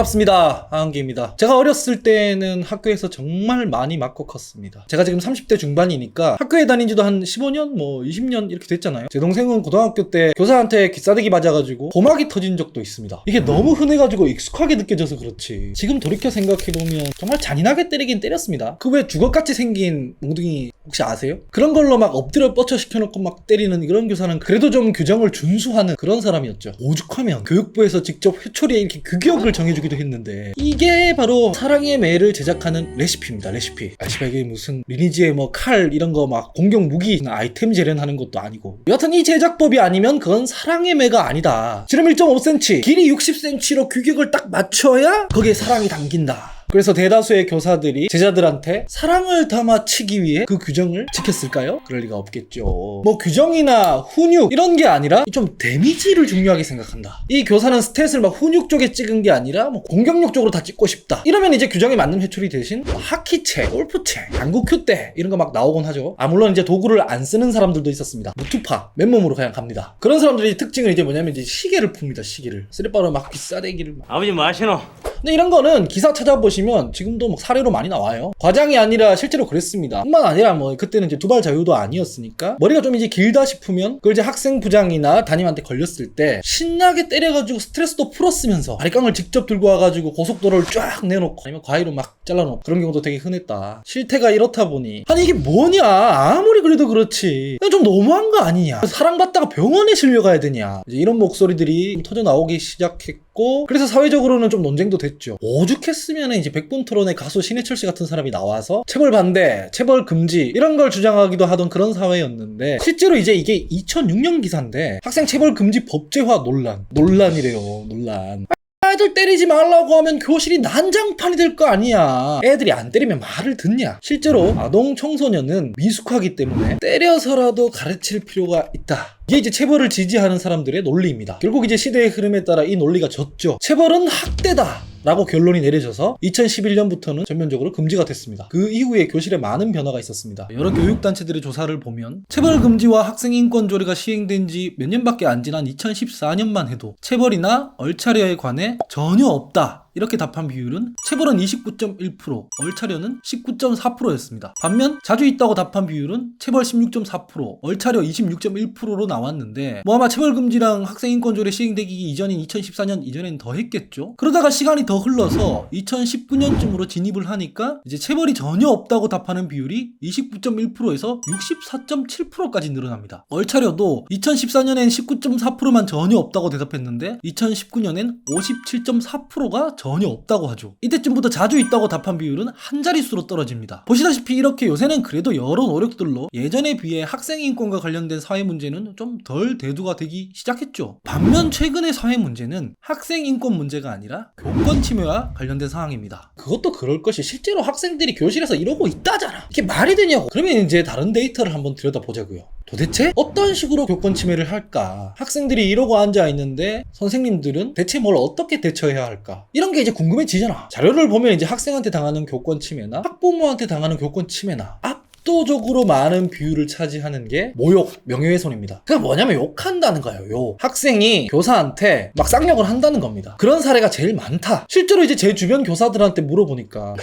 반갑습니다. 하은기입니다. 제가 어렸을 때는 학교에서 정말 많이 맞고 컸습니다. 제가 지금 30대 중반이니까 학교에 다닌 지도 한 15년, 20년 이렇게 됐잖아요. 제 동생은 고등학교 때 교사한테 기싸대기 맞아가지고 고막이 터진 적도 있습니다. 이게 너무 흔해가지고 익숙하게 느껴져서 그렇지, 지금 돌이켜 생각해보면 정말 잔인하게 때리긴 때렸습니다. 그 왜 주걱같이 생긴 몽둥이 혹시 아세요? 그런 걸로 막 엎드려 뻗쳐 시켜놓고 막 때리는 이런 교사는 그래도 좀 규정을 준수하는 그런 사람이었죠. 오죽하면 교육부에서 직접 회초리에 이렇게 규격을 정해주기도 했는데, 이게 바로 사랑의 매를 제작하는 레시피입니다. 레시피. 이게 무슨 리니지의 칼 이런 거 막 공격 무기 아이템 재련하는 것도 아니고, 여하튼 이 제작법이 아니면 그건 사랑의 매가 아니다. 지름 1.5cm, 길이 60cm로 규격을 딱 맞춰야 거기에 사랑이 담긴다. 그래서 대다수의 교사들이 제자들한테 사랑을 담아 치기 위해 그 규정을 지켰을까요? 그럴 리가 없겠죠. 규정이나 훈육 이런 게 아니라 좀 데미지를 중요하게 생각한다. 이 교사는 스탯을 훈육 쪽에 찍은 게 아니라 공격력 쪽으로 다 찍고 싶다. 이러면 이제 규정에 맞는 회초리 대신 하키채, 골프채, 당구큐대 이런 거 막 나오곤 하죠. 물론 이제 도구를 안 쓰는 사람들도 있었습니다. 무투파, 맨몸으로 그냥 갑니다. 그런 사람들이 특징은 이제 뭐냐면 이제 시계를 풉니다. 시계를. 쓰레빠로 막 비싸대기를 아버지 뭐 하시노? 근데 이런 거는 기사 찾아보시면 지금도 사례로 많이 나와요. 과장이 아니라 실제로 그랬습니다. 뿐만 아니라 그때는 이제 두발 자유도 아니었으니까 머리가 좀 이제 길다 싶으면 그걸 이제 학생 부장이나 담임한테 걸렸을 때 신나게 때려가지고 스트레스도 풀었으면서 바리깡을 직접 들고 와가지고 고속도로를 쫙 내놓고 아니면 과일을 막 잘라놓고 그런 경우도 되게 흔했다. 실태가 이렇다 보니 아니 이게 뭐냐, 아무리 그래도 그렇지 좀 너무한 거 아니냐, 사랑받다가 병원에 실려가야 되냐, 이제 이런 목소리들이 터져 나오기 시작했고, 그래서 사회적으로는 좀 논쟁도 됐죠. 오죽했으면 이제 백분 토론의 가수 신해철 씨 같은 사람이 나와서 체벌 반대, 체벌 금지 이런 걸 주장하기도 하던 그런 사회였는데, 실제로 이제 이게 2006년 기사인데 학생 체벌 금지 법제화 논란이래요. 논란. 애들 때리지 말라고 하면 교실이 난장판이 될 거 아니야. 애들이 안 때리면 말을 듣냐. 실제로 아동 청소년은 미숙하기 때문에 때려서라도 가르칠 필요가 있다. 이게 이제 체벌을 지지하는 사람들의 논리입니다. 결국 이제 시대의 흐름에 따라 이 논리가 졌죠. 체벌은 학대다 라고 결론이 내려져서 2011년부터는 전면적으로 금지가 됐습니다. 그 이후에 교실에 많은 변화가 있었습니다. 여러 교육단체들의 조사를 보면 체벌 금지와 학생 인권 조례가 시행된 지 몇 년밖에 안 지난 2014년만 해도 체벌이나 얼차려에 관해 전혀 없다 이렇게 답한 비율은 체벌은 29.1%, 얼차려는 19.4%였습니다. 반면 자주 있다고 답한 비율은 체벌 16.4%, 얼차려 26.1%로 나왔는데 아마 체벌 금지랑 학생 인권 조례 시행되기 이전인 2014년 이전에는 더 했겠죠. 그러다가 시간이 더 흘러서 2019년쯤으로 진입을 하니까 이제 체벌이 전혀 없다고 답하는 비율이 29.1%에서 64.7%까지 늘어납니다. 얼차려도 2014년엔 19.4%만 전혀 없다고 대답했는데 2019년엔 57.4%가 전혀 없다고 하죠. 이때쯤부터 자주 있다고 답한 비율은 한 자릿수로 떨어집니다. 보시다시피 이렇게 요새는 그래도 여러 노력들로 예전에 비해 학생 인권과 관련된 사회 문제는 좀 덜 대두가 되기 시작했죠. 반면 최근의 사회 문제는 학생 인권 문제가 아니라 교권 침해와 관련된 상황입니다. 그것도 그럴 것이 실제로 학생들이 교실에서 이러고 있다잖아. 이게 말이 되냐고. 그러면 이제 다른 데이터를 한번 들여다보자고요. 도대체 어떤 식으로 교권 침해를 할까? 학생들이 이러고 앉아있는데 선생님들은 대체 뭘 어떻게 대처해야 할까? 이런 게 이제 궁금해지잖아. 자료를 보면 이제 학생한테 당하는 교권 침해나 학부모한테 당하는 교권 침해나 압도적으로 많은 비율을 차지하는 게 모욕, 명예훼손입니다. 그게 뭐냐면 욕한다는 거예요. 학생이 교사한테 막 쌍욕을 한다는 겁니다. 그런 사례가 제일 많다. 실제로 이제 제 주변 교사들한테 물어보니까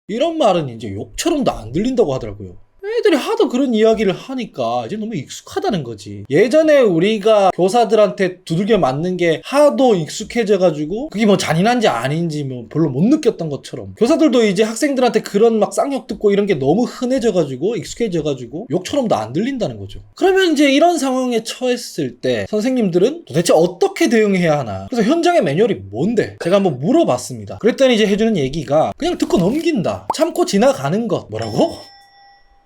이런 말은 이제 욕처럼도 안 들린다고 하더라고요. 애들이 하도 그런 이야기를 하니까 이제 너무 익숙하다는 거지. 예전에 우리가 교사들한테 두들겨 맞는 게 하도 익숙해져가지고 그게 잔인한지 아닌지 별로 못 느꼈던 것처럼, 교사들도 이제 학생들한테 그런 막 쌍욕 듣고 이런 게 너무 흔해져가지고 익숙해져가지고 욕처럼도 안 들린다는 거죠. 그러면 이제 이런 상황에 처했을 때 선생님들은 도대체 어떻게 대응해야 하나. 그래서 현장의 매뉴얼이 뭔데? 제가 한번 물어봤습니다. 그랬더니 이제 해주는 얘기가 그냥 듣고 넘긴다, 참고 지나가는 것. 뭐라고?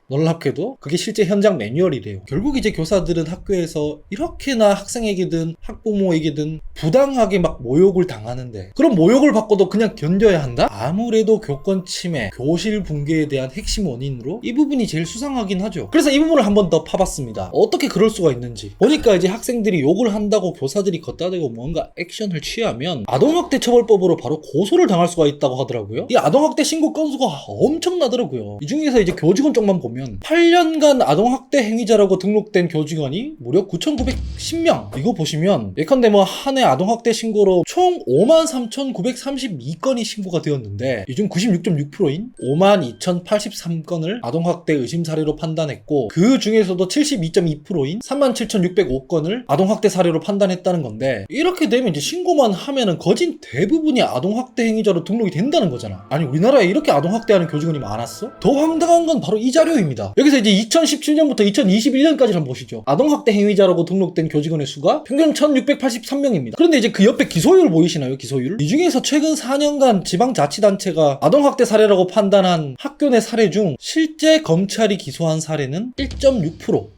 놀랍게도 그게 실제 현장 매뉴얼이래요. 결국 이제 교사들은 학교에서 이렇게나 학생에게든 학부모에게든 부당하게 막 모욕을 당하는데, 그런 모욕을 받고도 그냥 견뎌야 한다? 아무래도 교권 침해, 교실 붕괴에 대한 핵심 원인으로 이 부분이 제일 수상하긴 하죠. 그래서 이 부분을 한번 더 파봤습니다. 어떻게 그럴 수가 있는지. 보니까 이제 학생들이 욕을 한다고 교사들이 걷다 대고 뭔가 액션을 취하면 아동학대 처벌법으로 바로 고소를 당할 수가 있다고 하더라고요. 이 아동학대 신고 건수가 엄청나더라고요. 이 중에서 이제 교직원 쪽만 보면 보면 8년간 아동학대 행위자라고 등록된 교직원이 무려 9,910명. 이거 보시면 예컨대 뭐 한 해 아동학대 신고로 총 53,932건이 신고가 되었는데 이 중 96.6%인 52,083건을 아동학대 의심 사례로 판단했고 그 중에서도 72.2%인 37,605건을 아동학대 사례로 판단했다는 건데 이렇게 되면 이제 신고만 하면은 거진 대부분이 아동학대 행위자로 등록이 된다는 거잖아. 아니 우리나라에 이렇게 아동학대하는 교직원이 많았어? 더 황당한 건 바로 이 자료입니다. 여기서 이제 2017년부터 2021년까지를 한번 보시죠. 아동학대 행위자라고 등록된 교직원의 수가 평균 1,683명입니다. 그런데 이제 그 옆에 기소율 보이시나요? 기소율? 이 중에서 최근 4년간 지방자치단체가 아동학대 사례라고 판단한 학교 내 사례 중 실제 검찰이 기소한 사례는 1.6%.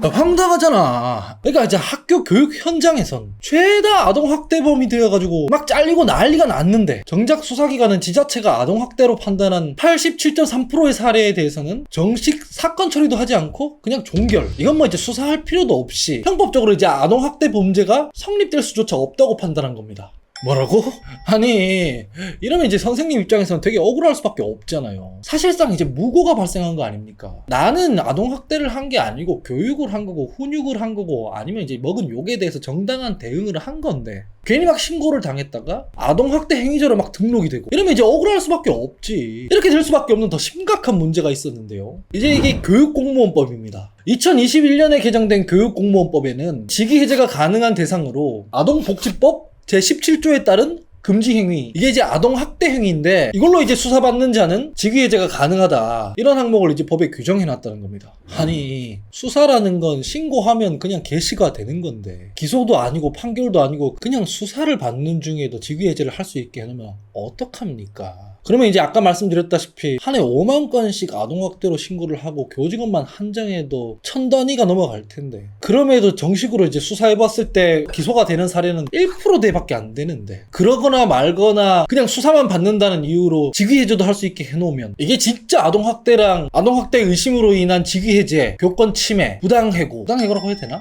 황당하잖아. 그러니까 이제 학교 교육 현장에선 죄다 아동학대범이 되어가지고 막 잘리고 난리가 났는데 정작 수사기관은 지자체가 아동학대로 판단한 87.3%의 사례에 대해서는 정식 사건 처리도 하지 않고 그냥 종결. 이건 뭐 이제 수사할 필요도 없이 형법적으로 이제 아동학대 범죄가 성립될 수조차 없다고 판단한 겁니다. 뭐라고? 아니 이러면 이제 선생님 입장에서는 되게 억울할 수밖에 없잖아요. 사실상 이제 무고가 발생한 거 아닙니까? 나는 아동학대를 한 게 아니고 교육을 한 거고 훈육을 한 거고 아니면 이제 먹은 욕에 대해서 정당한 대응을 한 건데 괜히 막 신고를 당했다가 아동학대 행위자로 막 등록이 되고 이러면 이제 억울할 수밖에 없지. 이렇게 될 수밖에 없는 더 심각한 문제가 있었는데요. 이제 이게 교육공무원법입니다. 2021년에 개정된 교육공무원법에는 직위해제가 가능한 대상으로 아동복지법 제17조에 따른 금지 행위, 이게 이제 아동학대 행위인데 이걸로 이제 수사받는 자는 직위해제가 가능하다, 이런 항목을 이제 법에 규정해놨다는 겁니다. 아니 수사라는 건 신고하면 그냥 개시가 되는 건데 기소도 아니고 판결도 아니고 그냥 수사를 받는 중에도 직위해제를 할 수 있게 해놓으면 어떡합니까? 그러면 이제 아까 말씀드렸다시피 한 해 5만 건씩 아동학대로 신고를 하고 교직원만 한정해도 1,000단위가 넘어갈 텐데 그럼에도 정식으로 이제 수사해봤을 때 기소가 되는 사례는 1%대밖에 안 되는데 그러거나 말거나 그냥 수사만 받는다는 이유로 직위해제도 할 수 있게 해놓으면 이게 진짜 아동학대랑 아동학대 의심으로 인한 직위해제, 교권 침해, 부당해고라고 해야 되나?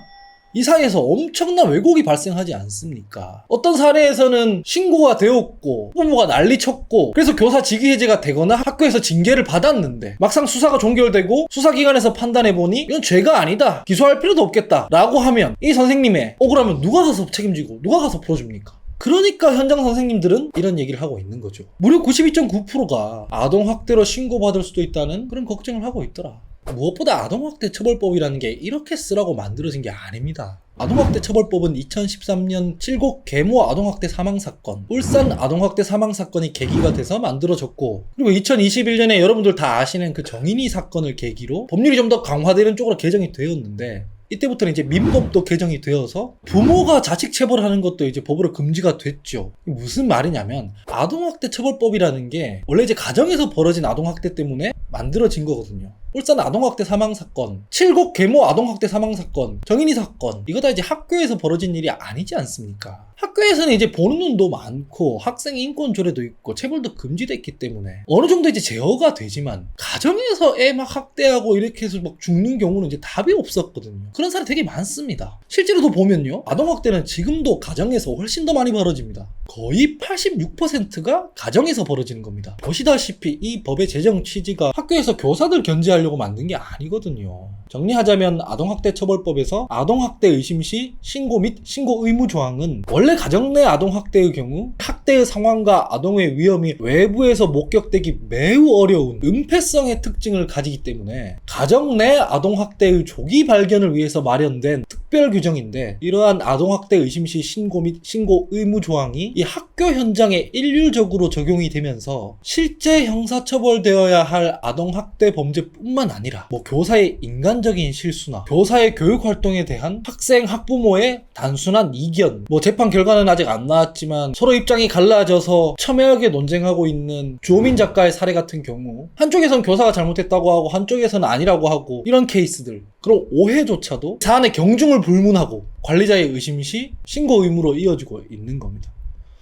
이 사이에서 엄청난 왜곡이 발생하지 않습니까? 어떤 사례에서는 신고가 되었고 부모가 난리쳤고 그래서 교사 직위해제가 되거나 학교에서 징계를 받았는데 막상 수사가 종결되고 수사기관에서 판단해보니 이건 죄가 아니다, 기소할 필요도 없겠다 라고 하면 이 선생님의 억울하면 누가 가서 책임지고 누가 가서 풀어줍니까? 그러니까 현장 선생님들은 이런 얘기를 하고 있는 거죠. 무려 92.9%가 아동학대로 신고받을 수도 있다는 그런 걱정을 하고 있더라. 무엇보다 아동학대 처벌법이라는 게 이렇게 쓰라고 만들어진 게 아닙니다. 아동학대 처벌법은 2013년 칠곡 계모 아동학대 사망사건, 울산 아동학대 사망사건이 계기가 돼서 만들어졌고 그리고 2021년에 여러분들 다 아시는 그 정인이 사건을 계기로 법률이 좀 더 강화되는 쪽으로 개정이 되었는데 이때부터는 이제 민법도 개정이 되어서 부모가 자식 체벌하는 것도 이제 법으로 금지가 됐죠. 무슨 말이냐면 아동학대 처벌법이라는 게 원래 이제 가정에서 벌어진 아동학대 때문에 만들어진 거거든요. 울산 아동학대 사망사건, 칠곡 계모 아동학대 사망사건, 정인이 사건, 이거 다 이제 학교에서 벌어진 일이 아니지 않습니까? 학교에서는 이제 보는 눈도 많고 학생 인권 조례도 있고 체벌도 금지됐기 때문에 어느 정도 이제 제어가 되지만 가정에서 애 막 학대하고 이렇게 해서 막 죽는 경우는 이제 답이 없었거든요. 그런 사례 되게 많습니다. 실제로도 보면요, 아동학대는 지금도 가정에서 훨씬 더 많이 벌어집니다. 거의 86%가 가정에서 벌어지는 겁니다. 보시다시피 이 법의 제정 취지가 학교에서 교사들 견제하려고 만든 게 아니거든요. 정리하자면 아동학대 처벌법에서 아동학대 의심 시 신고 및 신고 의무 조항은 원래 가정 내 아동학대의 경우 학대의 상황과 아동의 위험이 외부에서 목격되기 매우 어려운 은폐성의 특징을 가지기 때문에 가정 내 아동학대의 조기 발견을 위해서 마련된 특별 규정인데 이러한 아동학대 의심 시 신고 및 신고 의무 조항이 이 학교 현장에 일률적으로 적용이 되면서 실제 형사처벌되어야 할 아동학대 범죄뿐만 아니라 뭐 교사의 인간적인 실수나 교사의 교육활동에 대한 학생 학부모의 단순한 이견, 뭐 재판 결과는 아직 안 나왔지만 서로 입장이 갈라져서 첨예하게 논쟁하고 있는 주호민 작가의 사례 같은 경우 한쪽에선 교사가 잘못했다고 하고 한쪽에서는 아니라고 하고 이런 케이스들, 그런 오해조차도 사안의 경중을 불문하고 관리자의 의심 시 신고 의무로 이어지고 있는 겁니다.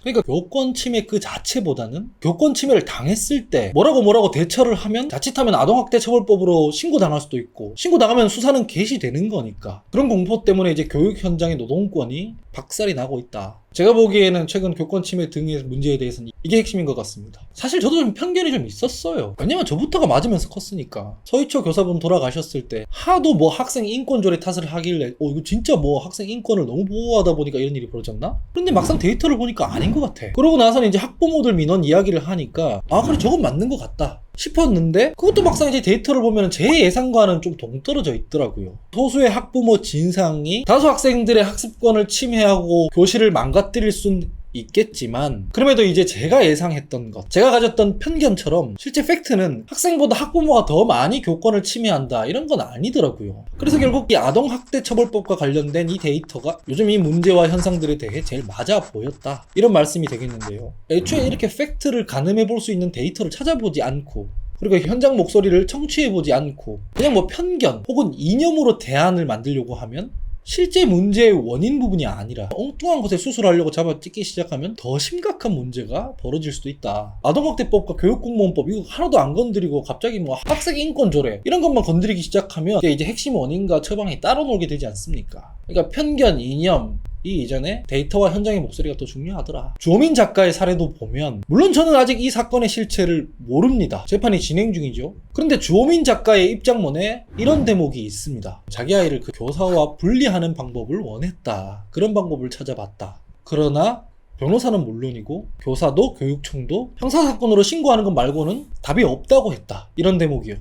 그러니까 교권 침해 그 자체보다는 교권 침해를 당했을 때 뭐라고 대처를 하면 자칫하면 아동학대 처벌법으로 신고당할 수도 있고 신고당하면 수사는 개시되는 거니까 그런 공포 때문에 이제 교육 현장의 노동권이 박살이 나고 있다. 제가 보기에는 최근 교권 침해 등의 문제에 대해서는 이게 핵심인 것 같습니다. 사실 저도 좀 편견이 좀 있었어요. 왜냐면 저부터가 맞으면서 컸으니까. 서희초 교사분 돌아가셨을 때 하도 뭐 학생 인권조례 탓을 하길래 이거 진짜 뭐 학생 인권을 너무 보호하다 보니까 이런 일이 벌어졌나? 그런데 막상 데이터를 보니까 아닌 것 같아. 그러고 나서는 이제 학부모들 민원 이야기를 하니까 그래 저건 맞는 것 같다 싶었는데, 그것도 막상 이제 데이터를 보면 제 예상과는 좀 동떨어져 있더라고요. 소수의 학부모 진상이 다수 학생들의 학습권을 침해하고 교실을 망가뜨릴 순 있겠지만, 그럼에도 이제 제가 예상했던 것, 제가 가졌던 편견처럼 실제 팩트는 학생보다 학부모가 더 많이 교권을 침해한다 이런 건 아니더라고요. 그래서 결국 이 아동학대처벌법과 관련된 이 데이터가 요즘 이 문제와 현상들에 대해 제일 맞아 보였다, 이런 말씀이 되겠는데요. 애초에 이렇게 팩트를 가늠해 볼 수 있는 데이터를 찾아보지 않고, 그리고 현장 목소리를 청취해보지 않고 그냥 뭐 편견 혹은 이념으로 대안을 만들려고 하면 실제 문제의 원인 부분이 아니라 엉뚱한 곳에 수술하려고 잡아찍기 시작하면 더 심각한 문제가 벌어질 수도 있다. 아동학대법과 교육공무원법 이거 하나도 안 건드리고 갑자기 뭐 학생 인권조례 이런 것만 건드리기 시작하면 이게 이제 핵심 원인과 처방이 따로 놀게 되지 않습니까? 그러니까 편견, 이념 이 이전에 데이터와 현장의 목소리가 더 중요하더라. 주호민 작가의 사례도 보면, 물론 저는 아직 이 사건의 실체를 모릅니다. 재판이 진행 중이죠. 그런데 주호민 작가의 입장문에 이런 대목이 있습니다. 자기 아이를 그 교사와 분리하는 방법을 원했다. 그런 방법을 찾아봤다. 그러나 변호사는 물론이고 교사도 교육청도 형사사건으로 신고하는 것 말고는 답이 없다고 했다. 이런 대목이요.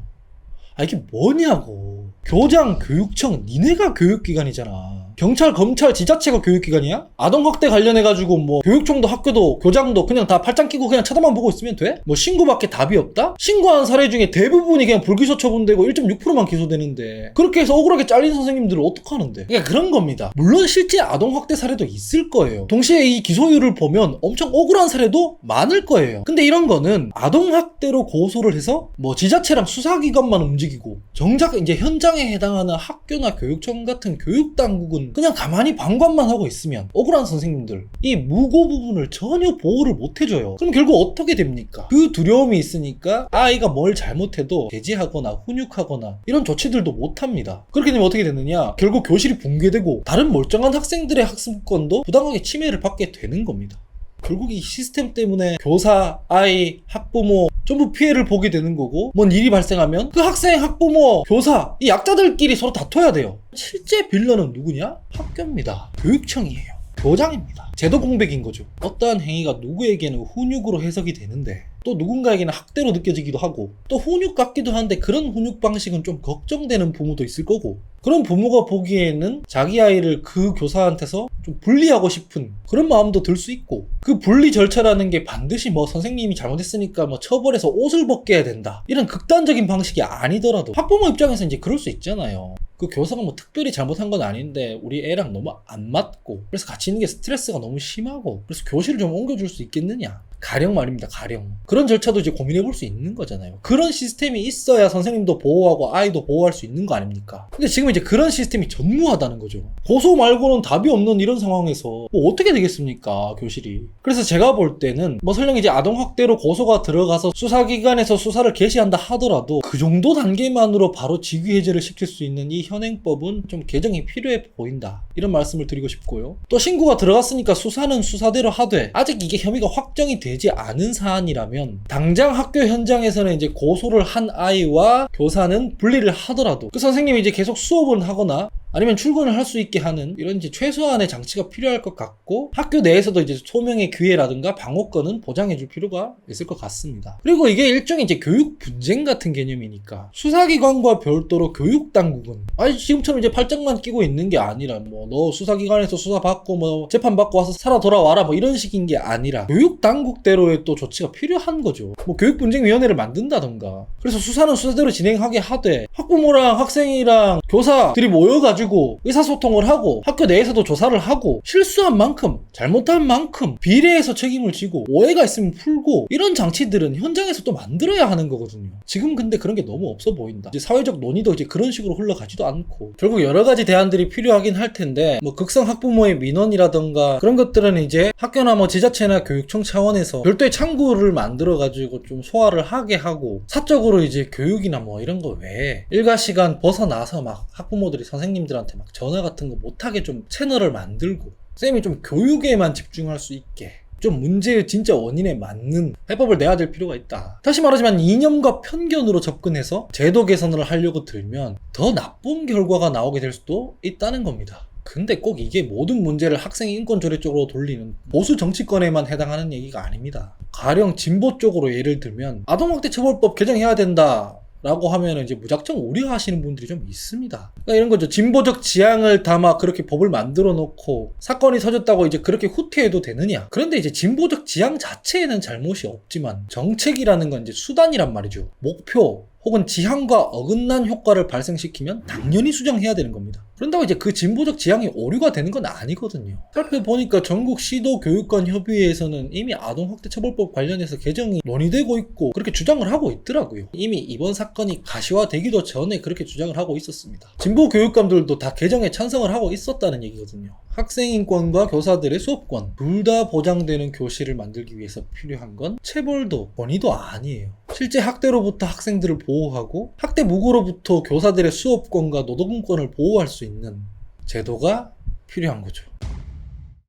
이게 뭐냐고. 교장, 교육청, 니네가 교육기관이잖아. 경찰, 검찰, 지자체가 교육기관이야? 아동학대 관련해가지고 뭐 교육청도 학교도 교장도 그냥 다 팔짱 끼고 그냥 쳐다만 보고 있으면 돼? 뭐 신고밖에 답이 없다? 신고한 사례 중에 대부분이 그냥 불기소 처분되고 1.6%만 기소되는데, 그렇게 해서 억울하게 잘린 선생님들은 어떡하는데? 그러니까 그런 겁니다. 물론 실제 아동학대 사례도 있을 거예요. 동시에 이 기소율을 보면 엄청 억울한 사례도 많을 거예요. 근데 이런 거는 아동학대로 고소를 해서 뭐 지자체랑 수사기관만 움직이고 정작 이제 현장에 해당하는 학교나 교육청 같은 교육당국은 그냥 가만히 방관만 하고 있으면 억울한 선생님들 이 무고 부분을 전혀 보호를 못 해줘요. 그럼 결국 어떻게 됩니까? 그 두려움이 있으니까 아이가 뭘 잘못해도 제지하거나 훈육하거나 이런 조치들도 못 합니다. 그렇게 되면 어떻게 되느냐? 결국 교실이 붕괴되고 다른 멀쩡한 학생들의 학습권도 부당하게 침해를 받게 되는 겁니다. 결국 이 시스템 때문에 교사, 아이, 학부모 전부 피해를 보게 되는 거고, 뭔 일이 발생하면 그 학생, 학부모, 교사 이 약자들끼리 서로 다퉈야 돼요. 실제 빌런은 누구냐? 학교입니다. 교육청이에요. 교장입니다. 제도 공백인 거죠. 어떠한 행위가 누구에게는 훈육으로 해석이 되는데 또 누군가에게는 학대로 느껴지기도 하고, 또 훈육 같기도 한데 그런 훈육 방식은 좀 걱정되는 부모도 있을 거고, 그런 부모가 보기에는 자기 아이를 그 교사한테서 좀 분리하고 싶은 그런 마음도 들 수 있고, 그 분리 절차라는 게 반드시 뭐 선생님이 잘못했으니까 뭐 처벌해서 옷을 벗겨야 된다 이런 극단적인 방식이 아니더라도 학부모 입장에서 이제 그럴 수 있잖아요. 그 교사가 뭐 특별히 잘못한 건 아닌데 우리 애랑 너무 안 맞고 그래서 같이 있는 게 스트레스가 너무 심하고 그래서 교실을 좀 옮겨줄 수 있겠느냐, 가령 말입니다. 가령 그런 절차도 이제 고민해 볼 수 있는 거잖아요. 그런 시스템이 있어야 선생님도 보호하고 아이도 보호할 수 있는 거 아닙니까? 근데 지금 이제 그런 시스템이 전무하다는 거죠. 고소 말고는 답이 없는 이런 상황에서 뭐 어떻게 되겠습니까, 교실이. 그래서 제가 볼 때는 뭐 설령 이제 아동학대로 고소가 들어가서 수사기관에서 수사를 개시한다 하더라도 그 정도 단계만으로 바로 직위해제를 시킬 수 있는 이 현행법은 좀 개정이 필요해 보인다, 이런 말씀을 드리고 싶고요. 또 신고가 들어갔으니까 수사는 수사대로 하되 아직 이게 혐의가 확정이 되지 않은 사안이라면 당장 학교 현장에서는 이제 고소를 한 아이와 교사는 분리를 하더라도 그 선생님이 이제 계속 수업을 하거나 아니면 출근을 할 수 있게 하는 이런 이제 최소한의 장치가 필요할 것 같고, 학교 내에서도 이제 소명의 기회라든가 방어권은 보장해줄 필요가 있을 것 같습니다. 그리고 이게 일종의 이제 교육 분쟁 같은 개념이니까 수사기관과 별도로 교육당국은 지금처럼 이제 팔짱만 끼고 있는 게 아니라 뭐 너 수사기관에서 수사받고 뭐 재판받고 와서 살아 돌아와라 뭐 이런 식인 게 아니라 교육당국대로의 또 조치가 필요한 거죠. 뭐 교육분쟁위원회를 만든다던가, 그래서 수사는 수사대로 진행하게 하되 학부모랑 학생이랑 교사들이 모여가지고 의사소통을 하고 학교 내에서도 조사를 하고 실수한 만큼 잘못한 만큼 비례해서 책임을 지고 오해가 있으면 풀고, 이런 장치들은 현장에서 또 만들어야 하는 거거든요. 지금 근데 그런 게 너무 없어 보인다. 이제 사회적 논의도 이제 그런 식으로 흘러가지도 않고, 결국 여러 가지 대안들이 필요하긴 할 텐데 뭐 극성 학부모의 민원이라던가 그런 것들은 이제 학교나 뭐 지자체나 교육청 차원에서 별도의 창구를 만들어 가지고 좀 소화를 하게 하고, 사적으로 이제 교육이나 뭐 이런 거 외에 일과 시간 벗어나서 막 학부모들이 선생님들한테 막 전화 같은 거 못하게 좀 채널을 만들고 쌤이 좀 교육에만 집중할 수 있게 좀 문제의 진짜 원인에 맞는 해법을 내야 될 필요가 있다. 다시 말하지만 이념과 편견으로 접근해서 제도 개선을 하려고 들면 더 나쁜 결과가 나오게 될 수도 있다는 겁니다. 근데 꼭 이게 모든 문제를 학생 인권 조례 쪽으로 돌리는 보수 정치권에만 해당하는 얘기가 아닙니다. 가령 진보 쪽으로 예를 들면 아동학대 처벌법 개정해야 된다 라고 하면 이제 무작정 우려하시는 분들이 좀 있습니다. 그러니까 이런 거죠. 진보적 지향을 담아 그렇게 법을 만들어 놓고 사건이 터졌다고 이제 그렇게 후퇴해도 되느냐. 그런데 이제 진보적 지향 자체에는 잘못이 없지만 정책이라는 건 이제 수단이란 말이죠. 목표 혹은 지향과 어긋난 효과를 발생시키면 당연히 수정해야 되는 겁니다. 그런다고 이제 그 진보적 지향이 오류가 되는 건 아니거든요. 살펴보니까 전국 시도 교육관 협의회에서는 이미 아동학대 처벌법 관련해서 개정이 논의되고 있고 그렇게 주장을 하고 있더라고요. 이미 이번 사건이 가시화되기도 전에 그렇게 주장을 하고 있었습니다. 진보 교육감들도 다 개정에 찬성을 하고 있었다는 얘기거든요. 학생 인권과 교사들의 수업권 둘 다 보장되는 교실을 만들기 위해서 필요한 건 체벌도 권위도 아니에요. 실제 학대로부터 학생들을 보호하고 학대 무고로부터 교사들의 수업권과 노동권을 보호할 수 있는 제도가 필요한 거죠.